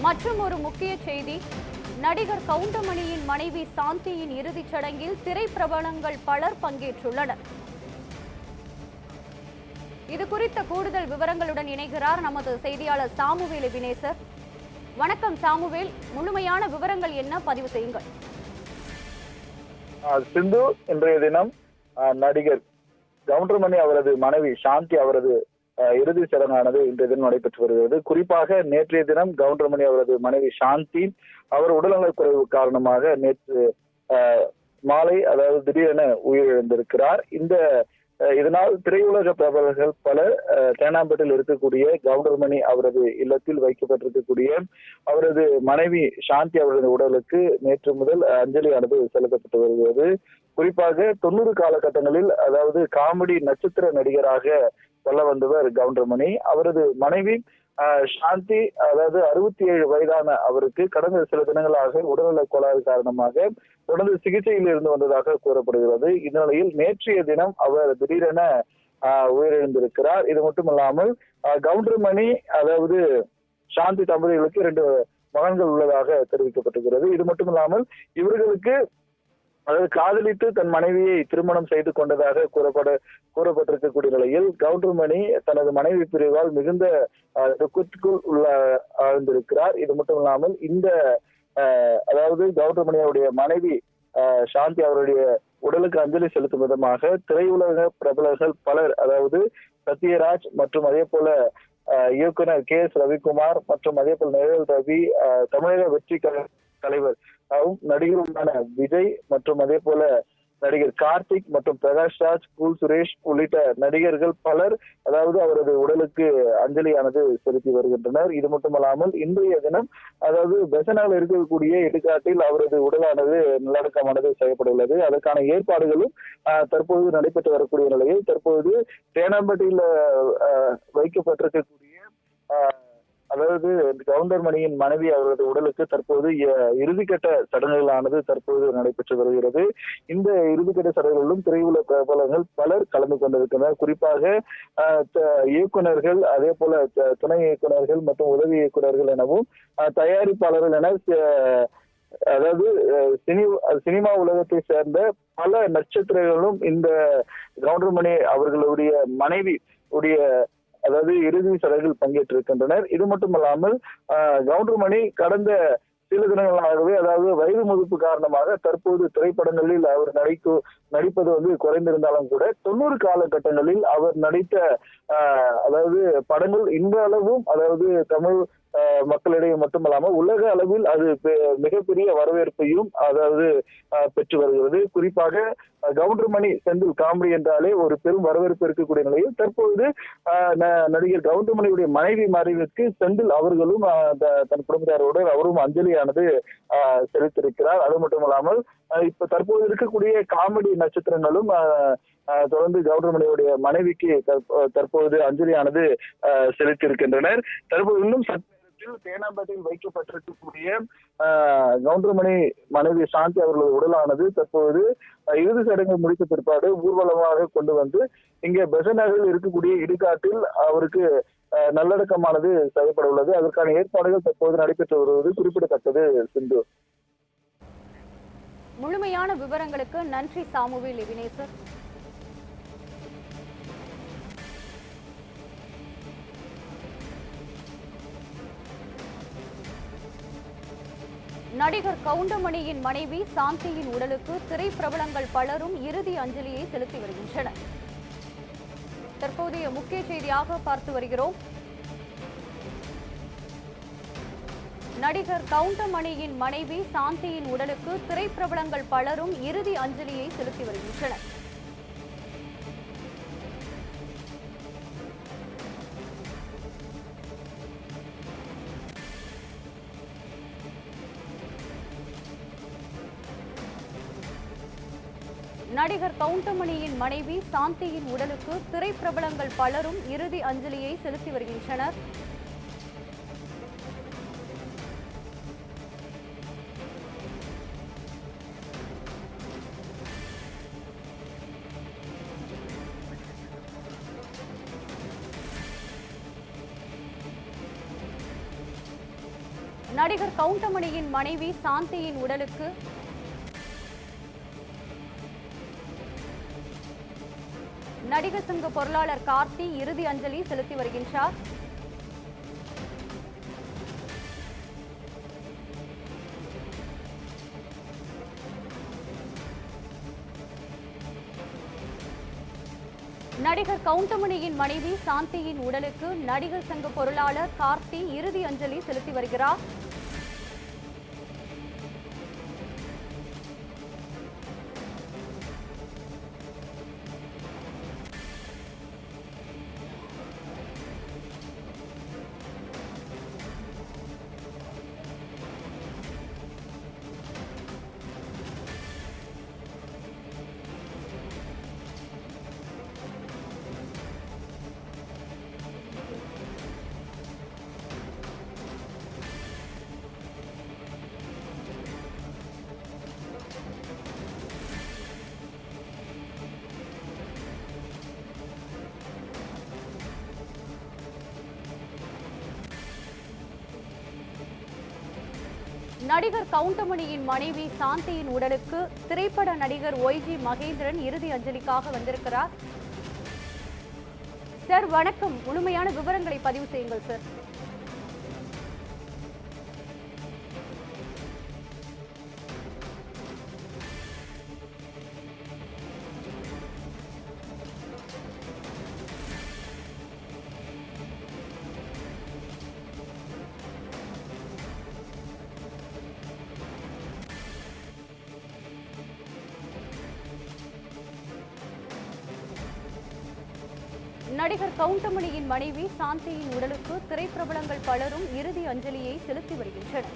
மற்றும் ஒரு முக்கிய செய்தி, நடிகர் கவுண்டமணியின் மனைவி சாந்தியின் இறுதிச் சடங்கில் திரைப்பிரபலங்கள் பலர் பங்கேற்றுள்ளனர். இது குறித்த கூடுதல் விவரங்களுடன் இணைகிறார் நமது செய்தியாளர் சாமுவேல் வினேசர். வணக்கம் சாமுவேல், முழுமையான விவரங்கள் என்ன, பதிவு செய்யுங்கள். சிந்து, இன்றைய தினம் நடிகர் கவுண்டமணி அவரது மனைவி சாந்தி அவரது இறுதி சடங்கானது இன்றைய தினம் நடைபெற்று வருகிறது. குறிப்பாக நேற்றைய தினம் கவுண்டமணி அவரது மனைவி சாந்தி அவர் உடல்நலக்குறைவு காரணமாக நேற்று மாலை, அதாவது திடீரென உயிரிழந்திருக்கிறார். இதனால் திரையுலக பிரபலங்கள் பலர் தேனாம்பேட்டில் இருக்கக்கூடிய கவுண்டமணி அவரது இல்லத்தில் வைக்கப்பட்டிருக்கக்கூடிய அவரது மனைவி சாந்தி அவரது உடலுக்கு நேற்று முதல் அஞ்சலியானது செலுத்தப்பட்டு வருகிறது. குறிப்பாக 90 காலகட்டங்களில், அதாவது காமெடி நட்சத்திர நடிகராக சொல்ல வந்தவர் கவுண்டமணி. அவரது மனைவி சாந்தி, அதாவது 67 வயதான அவருக்கு கடந்த சில தினங்களாக உடல்நல கோளாறு காரணமாக தொடர்ந்து சிகிச்சையில் இருந்து வந்ததாக கூறப்படுகிறது. இந்நிலையில் நேற்றைய தினம் அவர் திடீரென உயிரிழந்திருக்கிறார். இது மட்டுமல்லாமல் கவுண்டமணி, அதாவது சாந்தி தம்பதிகளுக்கு 2 மகன்கள் உள்ளதாக தெரிவிக்கப்பட்டிருக்கிறது. இது மட்டுமில்லாமல் இவர்களுக்கு, அதாவது காதலித்து தன் மனைவியை திருமணம் செய்து கொண்டதாக கூறப்பட்டிருக்கக்கூடிய நிலையில் கவுண்டமணி தனது மனைவி பிரிவால் மிகுந்த துக்கத்துக்குள் ஆழ்ந்திருக்கிறார். இது மட்டும் இல்லாமல் அதாவது கவுண்டமணியுடைய மனைவி சாந்தி அவருடைய உடலுக்கு அஞ்சலி செலுத்தும் விதமாக திரையுலக பிரபலர்கள் பலர், அதாவது சத்யராஜ் மற்றும் அதே போல இயக்குனர் KS ரவிக்குமார் மற்றும் அதே போல நிழல் ரவி, தமிழக வெற்றி தலைவர் நடிகருமான விஜய் மற்றும் அதே போல நடிகர் கார்த்திக் மற்றும் பிரகாஷ் ராஜ், கூல் சுரேஷ் உள்ளிட்ட நடிகர்கள் பலர், அதாவது அவரது உடலுக்கு அஞ்சலியானது செலுத்தி வருகின்றனர். இது மட்டுமல்லாமல் இன்றைய தினம், அதாவது பெசனாவில் இருக்கக்கூடிய இடுகாட்டில் அவரது உடலானது நல்லடக்கமானது செய்யப்பட உள்ளது. அதற்கான ஏற்பாடுகளும் தற்போது நடைபெற்று வரக்கூடிய நிலையில் தற்போது தேனாம்பேட்டையில் வைக்கப்பட்டிருக்கக்கூடிய அதாவது கவுண்டமணியின் மனைவி அவரது உடலுக்கு தற்போது இறுதிக்கட்ட சடங்குகளானது தற்போது நடைபெற்று வருகிறது. இந்த இறுதிக்கட்ட சடங்குகளிலும் திரையுலக பிரபலங்கள் பலர் கலந்து கொண்டிருக்கின்றனர். குறிப்பாக இயக்குநர்கள், அதே போல துணை இயக்குநர்கள் மற்றும் உதவி இயக்குநர்கள் எனவும் தயாரிப்பாளர்கள் என, அதாவது சினிமா உலகத்தை சேர்ந்த பல நட்சத்திரங்களும் இந்த கவுண்டமணி அவர்களுடைய மனைவி உடைய, அதாவது இறுதி சடங்கில் பங்கேற்றிருக்கின்றனர். இது மட்டுமல்லாமல் கவுண்டமணி கடந்த சில தினங்களாகவே, அதாவது வயது முதிர்ப்பு காரணமாக தற்போது திரைப்படங்களில் அவர் நடிப்பது குறைந்திருந்தாலும் கூட 90 காலகட்டங்களில் அவர் நடித்த அதாவது படங்கள் இன்றளவும், அதாவது தமிழ் மக்களிடையே மட்டுமல்லாமல் உலக அளவில் அது மிகப்பெரிய வரவேற்பையும் அதாவது பெற்று வருகிறது. குறிப்பாக கவுண்டமணி செந்தில் காமெடி என்றாலே ஒரு பெரும் வரவேற்பு இருக்கக்கூடிய நிலையில் தற்போது நடிகர் கவுண்டமணியுடைய மனைவி மறைவுக்கு செந்தில் அவர்களும் தன் குடும்பத்தாரோடு அவரும் அஞ்சலியானது செலுத்தியிருக்கிறார். அது மட்டுமல்லாமல் இப்ப தற்போது இருக்கக்கூடிய காமெடி நட்சத்திரங்களும் தொடர்ந்து கவுண்டமணியுடைய மனைவிக்கு தற்போது அஞ்சலியானது செலுத்தியிருக்கின்றனர். தற்போது இன்னும் தேனாம்பேட்டையில் வைக்கப்பட்டிருக்கக்கூடிய கவுண்டமணி மனைவி சாந்தி அவர்களது உடலானது தற்போது இறுதி சடங்கு முடித்த பிற்பாடு ஊர்வலமாக கொண்டு வந்து இங்கே பெசநகரில் இருக்கக்கூடிய இடுகாட்டில் அவருக்கு நல்லடக்கமானது செய்யப்பட உள்ளது. அதற்கான ஏற்பாடுகள் தற்போது நடைபெற்று வருவது குறிப்பிடத்தக்கது. சிந்து, முழுமையான விவரங்களுக்கு நன்றி சாமுவேல் வினேசர். நடிகர் கவுண்டமணியின் மனைவி சாந்தியின் உடலுக்கு திரைப்பிரபலங்கள் பலரும் இறுதி அஞ்சலியை செலுத்தி வருகின்றனர். தற்போதைய முக்கிய செய்தியாக பார்த்து வருகிறோம். நடிகர் கவுண்டமணியின் மனைவி சாந்தியின் உடலுக்கு திரைப்பிரபலங்கள் பலரும் இறுதி அஞ்சலியை செலுத்தி வருகின்றனர். நடிகர் கவுண்டமணியின் மனைவி சாந்தியின் உடலுக்கு திரைப்பிரபலங்கள் பலரும் இறுதி அஞ்சலியை செலுத்தி வருகின்றனர். நடிகர் கவுண்டமணியின் மனைவி சாந்தியின் உடலுக்கு நடிகர் சங்க பொருளாளர் கார்த்தி இறுதி அஞ்சலி செலுத்தி வருகின்றார். நடிகர் கவுண்டமணியின் மனைவி சாந்தியின் உடலுக்கு நடிகர் சங்க பொருளாளர் கார்த்தி இறுதி அஞ்சலி செலுத்தி வருகிறார். நடிகர் கவுண்டமணியின் மனைவி சாந்தியின் உடலுக்கு திரைப்பட நடிகர் ஒய்ஜி மகேந்திரன் இறுதி அஞ்சலிக்காக வந்திருக்கிறார். சார் வணக்கம், முழுமையான விவரங்களை பதிவு செய்யுங்கள் சார். நடிகர் கவுண்டமணியின் மனைவி சாந்தியின் உடலுக்கு திரைப்பிரபலங்கள் பலரும் இறுதி அஞ்சலியை செலுத்தி வருகின்றனர்.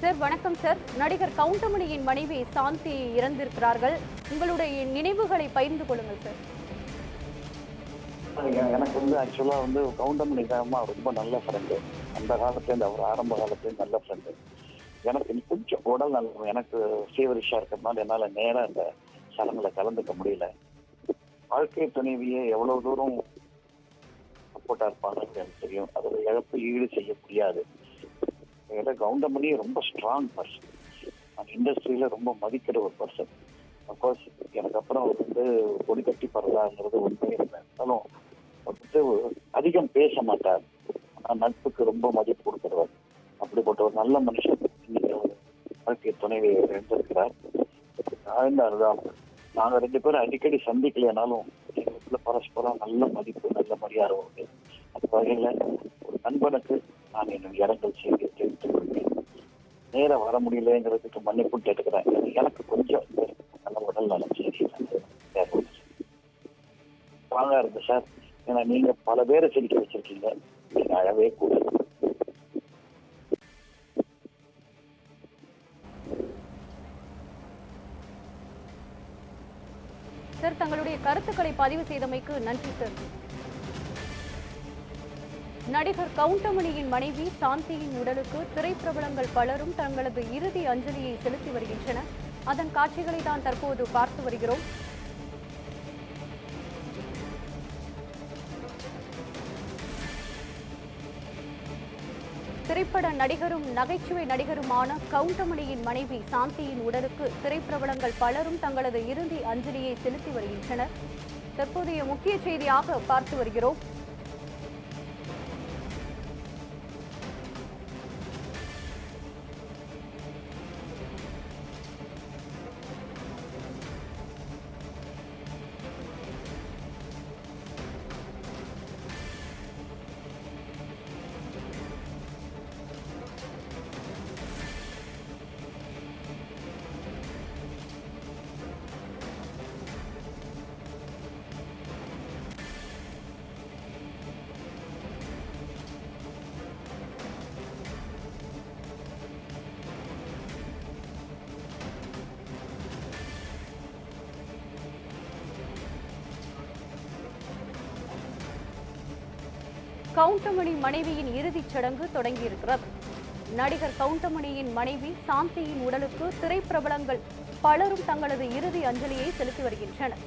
சார் வணக்கம் சார். நடிகர் கவுண்டமணியின் மனைவி சாந்தி இறந்திருக்கிறார்கள். உங்களுடைய நினைவுகளை பகிர்ந்து கொள்ளுங்கள் சார். எனக்கு ஆக்சுவலா கவுண்டமணி தான் ரொம்ப நல்ல ஃப்ரெண்டு. அந்த காலத்துலேருந்து அவர் ஆரம்ப காலத்துலேருந்து நல்ல ஃப்ரெண்டு. எனக்கு கொஞ்சம் உடல் நல்ல எனக்கு ஃபீவரிஷா இருக்கிறதுனால என்னால் நேராக இந்த சடங்குல கலந்துக்க முடியல. வாழ்க்கை துணைவியை எவ்வளவு தூரம் சப்போர்ட்டா இருப்பாங்க எனக்கு தெரியும். அதோட இழப்பு ஈடு செய்ய முடியாது. கவுண்டமணி ரொம்ப ஸ்ட்ராங் பர்சன். அந்த இண்டஸ்ட்ரியில ரொம்ப மதிக்கிற ஒரு பர்சன். அப்கோர்ஸ் எனக்கு அப்புறம் கொடி கட்டி பரவாங்கிறது உண்மையே இருந்தாலும் அதிகம் பேச மாட்டார். ஆனா நட்புக்கு ரொம்ப மதிப்பு கொடுக்கிறவர். அப்படிப்பட்ட ஒரு நல்ல மனுஷன் இன்னைக்கு வாழ்க்கை துணைவியை இழந்திருக்கிறார். அதுதான் நாங்க 2 பேரும் அடிக்கடி சந்திக்கலையானாலும் எங்களுக்குள்ள பரஸ்பரம் நல்ல மதிப்பு நல்ல மரியாதை உண்டு. அந்த வகையில ஒரு நண்பனுக்கு நான் என்னுடைய இரங்கல் செய்தி தெரிவித்துக் கொள்கிறேன். நேரம் வர முடியலங்கிறதுக்கு மன்னிப்பு கேட்டுக்கிறேன். எனக்கு கொஞ்சம் நல்ல உடல் நலம் செய்தி வாங்க இருக்கு சார். ஏன்னா நீங்க பல பேரை சிரிக்க வச்சிருக்கீங்க. நீங்க அழவே கூட சார். தங்களுடைய கருத்துக்களை பதிவு செய்தமைக்கு நன்றி சார். நடிகர் கவுண்டமணியின் மனைவி சாந்தியின் உடலுக்கு திரைப்பிரபலங்கள் பலரும் தங்களது இறுதி அஞ்சலியை செலுத்தி வருகின்றனர். அதன் காட்சிகளை தான் தற்போது பார்த்து வருகிறோம். திரைப்பட நடிகரும் நகைச்சுவை நடிகருமான கவுண்டமணியின் மனைவி சாந்தியின் உடலுக்கு திரைப்பிரபலங்கள் பலரும் தங்களது இறுதி அஞ்சலியை செலுத்தி வருகின்றனர். தற்போதைய முக்கிய செய்தியாக பார்த்து வருகிறோம். கவுண்டமணி மனைவியின் இறுதிச் சடங்கு தொடங்கியிருக்கிறது. நடிகர் கவுண்டமணியின் மனைவி சாந்தியின் உடலுக்கு திரைப்பிரபலங்கள் பலரும் தங்களது இறுதி அஞ்சலியை செலுத்தி வருகின்றனர்.